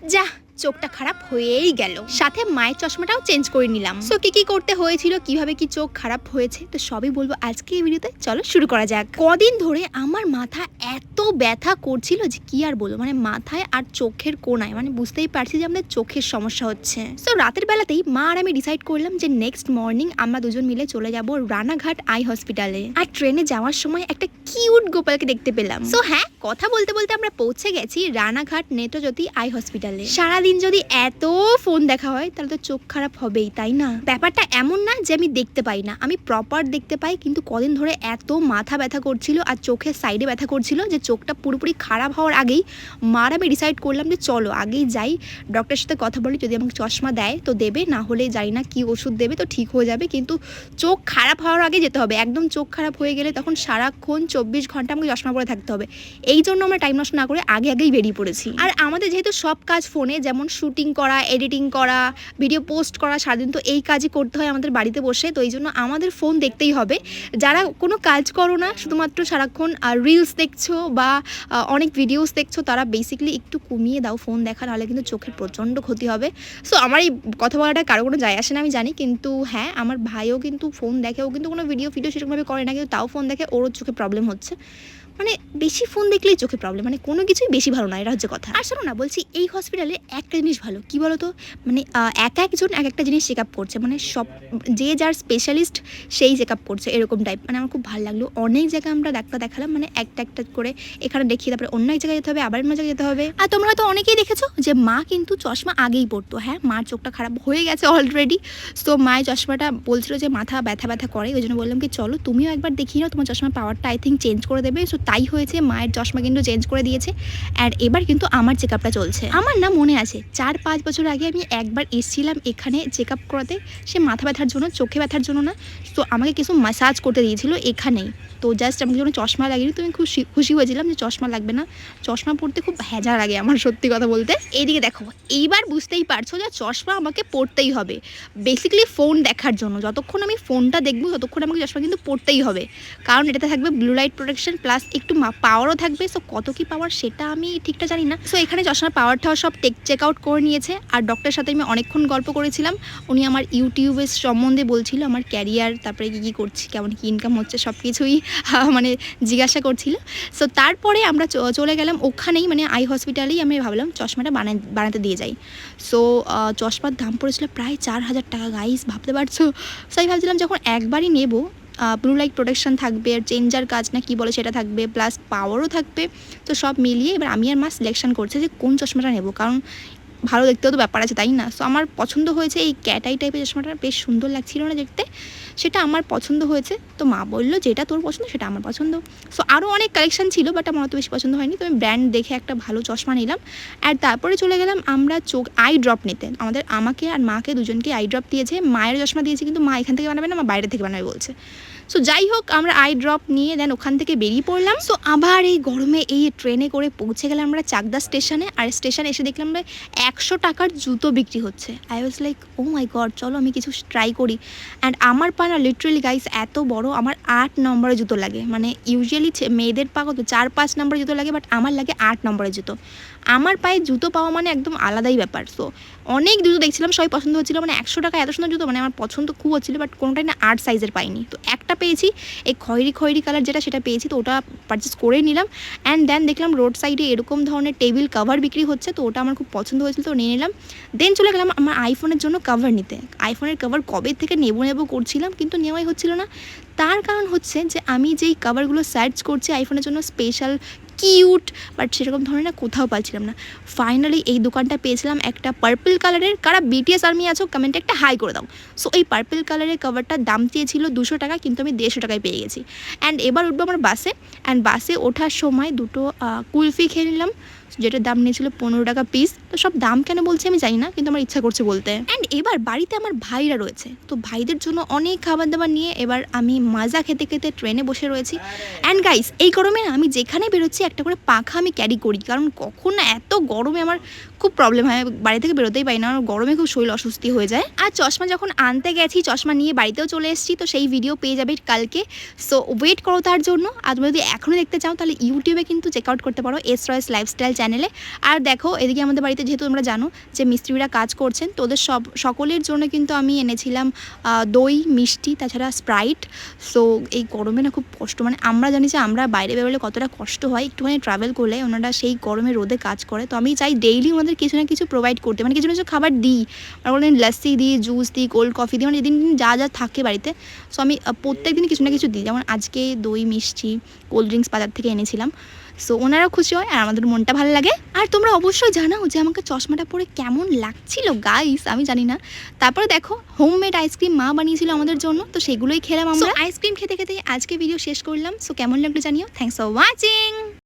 যা চোখটা খারাপ হয়েই গেল, সাথে মায়ের চশমাটাও চেঞ্জ করে নিলাম। সো কি করতে হয়েছিল, কিভাবে কি চোখ খারাপ হয়েছে, তো সবই বলবো আজকে এই ভিডিওতে। চলো শুরু করা যাক। কদিন ধরে আমার মাথা এত ব্যথা করছিল যে কি আর বলবো, মানে মাথায় আর চোখের কোনায়, মানে বুঝতেই পারছি যে আমাদের চোখের সমস্যা হচ্ছে। সো রাতের বেলাতেই মা আর আমি ডিসাইড করলাম যে নেক্সট মর্নিং আমরা দুজন মিলে চলে যাব রানাঘাট আই হসপিটালে। আর ট্রেনে যাওয়ার সময় একটা কিউট গোপালকে দেখতে পেলাম। সো হ্যাঁ, কথা বলতে বলতে আমরা পৌঁছে গেছি রানাঘাট নেত্রজ্যোতি আই হসপিটালে। সারাদিন যদি এত ফোন দেখা হয় তাহলে তো চোখ খারাপ হবেই, তাই না? ব্যাপারটা এমন না যে আমি দেখতে পাই না, আমি প্রপার দেখতে পাই, কিন্তু কদিন ধরে এত মাথা ব্যথা করছিল আর চোখের সাইডে ব্যথা করছিল যে চোখটা পুরোপুরি খারাপ হওয়ার আগেই মার আমি ডিসাইড করলাম যে চলো আগেই যাই, ডক্টরের সাথে কথা বলি, যদি আমাকে চশমা দেয় তো দেবে, না হলে জানি না কি ওষুধ দেবে, তো ঠিক হয়ে যাবে, কিন্তু চোখ খারাপ হওয়ার আগে যেতে হবে। একদম চোখ খারাপ হয়ে গেলে তখন সারাক্ষণ 24 ঘন্টা আমাকে চশমা পরে থাকতে হবে। এই জন্য আমরা টাইম নষ্ট না করে আগেই বেরিয়ে পড়েছি। আর আমাদের যেহেতু সব কাজ ফোনে, যেমন শুটিং করা, এডিটিং করা, ভিডিও পোস্ট করা, সারাদিন তো এই কাজই করতে হয় আমাদের বাড়িতে বসে, তো এই জন্য আমাদের ফোন দেখতেই হবে। যারা কোনো কাজ করো না, শুধুমাত্র সারাক্ষণ রিলস দেখছো বা অনেক ভিডিওস দেখছো, তারা বেসিক্যালি একটু কমিয়ে দাও ফোন দেখা, নাহলে কিন্তু চোখের প্রচণ্ড ক্ষতি হবে। সো আমার এই কথা বলাটা কারো কোনো যায় আসে না আমি জানি, কিন্তু হ্যাঁ, আমার ভাইও কিন্তু ফোন দেখে, ও কিন্তু কোনো ভিডিও সেরকমভাবে করে না, কিন্তু তাও ফোন দেখে, ওরও চোখে প্রবলেম হচ্ছে। মানে বেশি ফোন দেখলেই চোখে প্রবলেম, মানে কোনো কিছুই বেশি ভালো না, এটা হচ্ছে কথা। আর শোনো না, বলছি এই হসপিটালে একটা জিনিস ভালো, কি বলো তো, মানে একজন এক একটা জিনিস চেক আপ করছে, মানে সব যে যার স্পেশালিস্ট সেই চেক আপ করছে, এরকম টাইপ। মানে আমার খুব ভালো লাগলো। অনেক জায়গায় আমরা ডাক্তার দেখালাম, মানে একটা করে এখানে দেখিয়ে তারপরে অন্য এক জায়গায় যেতে হবে, আবার অন্য জায়গায় যেতে হবে। আর তোমরা হয়তো অনেকেই দেখেছো যে মা কিন্তু চশমা আগেই পড়তো। হ্যাঁ, মার চোখটা খারাপ হয়ে গেছে অলরেডি, সো মায়ের চশমাটা বলছিল যে মাথা ব্যথা করে, ওই জন্য বললাম কি চলো তুমিও একবার দেখিয়ে নাও, তোমার চশমার পাওয়ারটা আই থিঙ্ক চেঞ্জ করে দেবে। সো তাই হয়েছে, মায়ের চশমা কিন্তু চেঞ্জ করে দিয়েছে। আর এবার কিন্তু আমার চেক আপটা চলছে। আমার না মনে আছে 4-5 বছর আগে আমি একবার এসেছিলাম এখানে চেক আপ করাতে, সে মাথা ব্যথার জন্য, চোখে ব্যথার জন্য না, তো আমাকে কিছু ম্যাসাজ করতে দিয়েছিল এখানেই। তো জাস্ট আমাকে যখন চশমা লাগিয়ে তো আমি খুশি হয়েছিলাম যে চশমা লাগবে না, চশমা পড়তে খুব ভেজা লাগে আমার, সত্যি কথা বলতে। এইদিকে দেখো, এইবার বুঝতেই পারছো যে চশমা আমাকে পড়তেই হবে, বেসিক্যালি ফোন দেখার জন্য। যতক্ষণ আমি ফোনটা দেখবো ততক্ষণ আমাকে চশমা কিন্তু পড়তেই হবে, কারণ এটাতে থাকবে ব্লু লাইট প্রোটেকশন প্লাস একটু পাওয়ারও থাকবে। সো কত কি পাওয়ার সেটা আমি ঠিকটা জানি না। সো এখানে চশমার পাওয়ারটাও সব চেক আউট করে নিয়েছে। আর ডক্টরের সাথে আমি অনেকক্ষণ গল্প করেছিলাম, উনি আমার ইউটিউবের সম্বন্ধে বলছিল, আমার ক্যারিয়ার, তারপরে কী করছি, কেমন কি ইনকাম হচ্ছে, সব কিছুই মানে জিজ্ঞাসা করছিল। সো তারপরে আমরা চলে গেলাম ওখানেই, মানে আই হসপিটালেই। আমি ভাবলাম চশমাটা বানাতে দিয়ে যাই। সো চশমার দাম পড়েছিল প্রায় 4000 টাকা, গাইস, ভাবতে পারছো? সো আমি ভাবছিলাম যখন একবারই নেব, ব্লু লাইট প্রোটেকশন থাকবে, আর চেঞ্জার কাজ না কি বলে সেটা থাকবে, প্লাস পাওয়ারও থাকবে, তো সব মিলিয়ে এবার আমি আর মা সিলেকশন করছে যে কোন চশমাটা নেব, কারণ ভালো দেখতেও তো ব্যাপার আছে, তাই না? সো আমার পছন্দ হয়েছে এই ক্যাটাই টাইপের চশমাটা, বেশ সুন্দর লাগছিল না দেখতে, সেটা আমার পছন্দ হয়েছে। তো মা বললো যেটা তোর পছন্দ সেটা আমার পছন্দ। সো আরও অনেক কালেকশন ছিল, বাট আমার অত বেশি পছন্দ হয়নি, তো আমি ব্র্যান্ড দেখে একটা ভালো চশমা নিলাম। আর তারপরে চলে গেলাম আমরা আই ড্রপ নিতে। আমাকে আর মাকে দুজনকে আই ড্রপ দিয়েছে, মায়ের চশমা দিয়েছে, কিন্তু মা এখান থেকে বানাবে না, মা বাইরে থেকে বানাবে বলছে। সো যাই হোক, আমরা আই ড্রপ নিয়ে দেন ওখান থেকে বেরিয়ে পড়লাম। সো আবার এই গরমে এই ট্রেনে করে পৌঁছে গেলাম আমরা চাকদা স্টেশনে। আর স্টেশনে এসে দেখলাম 100 টাকার জুতো বিক্রি হচ্ছে। I was like, oh my God, চলো আমি কিছু ট্রাই করি। অ্যান্ড আমার পা না লিটারেলি গাইস এত বড়, আমার 8 নম্বরের জুতো লাগে। মানে ইউজুয়ালি মেয়েদের পা কত 4-5 নম্বরের জুতো লাগে, বাট আমার লাগে 8 নম্বরের জুতো। আমার পায়ে জুতো পাওয়া মানে একদম আলাদাই ব্যাপার। সো অনেক জুতো দেখছিলাম, সবাই পছন্দ হচ্ছিলো, মানে 100 টাকা এত সুন্দর জুতো, মানে আমার পছন্দ খুব হচ্ছিলো, বাট কোনোটাই না 8 সাইজের পাইনি। তো একটা পেয়েছি, এই খয়েরি কালার যেটা, সেটা পেয়েছি, তো ওটা পারচেস করে নিলাম। অ্যান্ড দেন দেখলাম রোড সাইডে এরকম ধরনের টেবিল কভার বিক্রি হচ্ছে, তো ওটা আমার খুব পছন্দ হয়েছিল, তো নিয়ে নিলাম। দেন চলে গেলাম আমার আইফোনের জন্য কভার নিতে। আইফোনের কভার কবে থেকে নেব করছিলাম, কিন্তু নেওয়াই হচ্ছিল না। তার কারণ হচ্ছে যে আমি যেই কভারগুলো সার্চ করছি আইফোনের জন্য স্পেশাল কিউট, বাট সেরকম ধরনের না কোথাও পাচ্ছিলাম না। ফাইনালি এই দোকানটা পেয়েছিলাম একটা পার্পল কালারের। কারা বিটিএস আর্মি আছো কমেন্টে একটা হাই করে দাও। সো এই পার্পল কালারের কভারটার দাম চেয়েছিল 200 টাকা, কিন্তু আমি 150 টাকায় পেয়ে গেছি। অ্যান্ড এবার উঠবো আমার বাসে। অ্যান্ড বাসে ওঠার সময় দুটো কুলফি খেয়ে নিলাম, যেটার দাম নিয়েছিল 15 টাকা পিস। তো সব দাম কেন বলছি আমি জানি না, কিন্তু আমার ইচ্ছা করছে বলতে। অ্যান্ড এবার বাড়িতে আমার ভাইরা রয়েছে, তো ভাইদের জন্য অনেক খাবার দাবার নিয়ে এবার আমি মাজা খেতে খেতে ট্রেনে বসে রয়েছি। অ্যান্ড গাইস, এই গরমে না আমি যেখানে বেরোচ্ছি একটা করে পাখা আমি ক্যারি করি, কারণ কখন না এত গরমে আমার খুব প্রবলেম হয়, বাড়ি থেকে বেরোতেই পারি না, আমার গরমে খুব শরীর অস্বস্তি হয়ে যায়। আর চশমা যখন আনতে গেছি, চশমা নিয়ে বাড়িতেও চলে এসেছি, তো সেই ভিডিও পেয়ে যাবে কালকে। সো ওয়েট করো তার জন্য। আর তুমি যদি এখনও দেখতে চাও তাহলে ইউটিউবে কিন্তু চেক আউট করতে পারো এস রয়েস লাইফস্টাইল চ্যানেলে। আর দেখো এদিকে আমাদের বাড়িতে যেহেতু তোমরা জানো যে মিস্ত্রিরা কাজ করছেন, তো ওদের সকলের জন্য কিন্তু আমি এনেছিলাম দই, মিষ্টি, তাছাড়া স্প্রাইট। সো এই গরমে না খুব কষ্ট, মানে আমরা জানি যে আমরা বাইরে বেরোলে কতটা কষ্ট হয়, একটুখানি ট্রাভেল করলে ওনারা সেই গরমে রোদে কাজ করে। তো আমি চাই ডেইলি ওনাদের কিছু না কিছু প্রোভাইড করতে, মানে কিছু না কিছু খাবার দিই, আর বলেন লাস্সি দিই, জুস দিই, কোল্ড কফি দিই, মানে যেদিন যা যা থাকে বাড়িতে। সো আমি প্রত্যেক দিন কিছু না কিছু দিই, যেমন আজকে দই, মিষ্টি, কোল্ড ড্রিঙ্কস বাজার থেকে এনেছিলাম। সো ওনারাও খুশি হয় আর আমাদের মনটা ভালো লাগে। আর তোমরা অবশ্যই জানাও যে আমাকে চশমাটা পরে কেমন লাগছিল গাইস, আমি জানি না। তারপরে দেখো হোমমেড আইসক্রিম মা বানিয়েছিল আমাদের জন্য, তো সেগুলোই খেলাম আমরা। আইসক্রিম খেতে খেতে আজকে ভিডিও শেষ করলাম। সো কেমন লাগলো জানিও। Thanks for watching.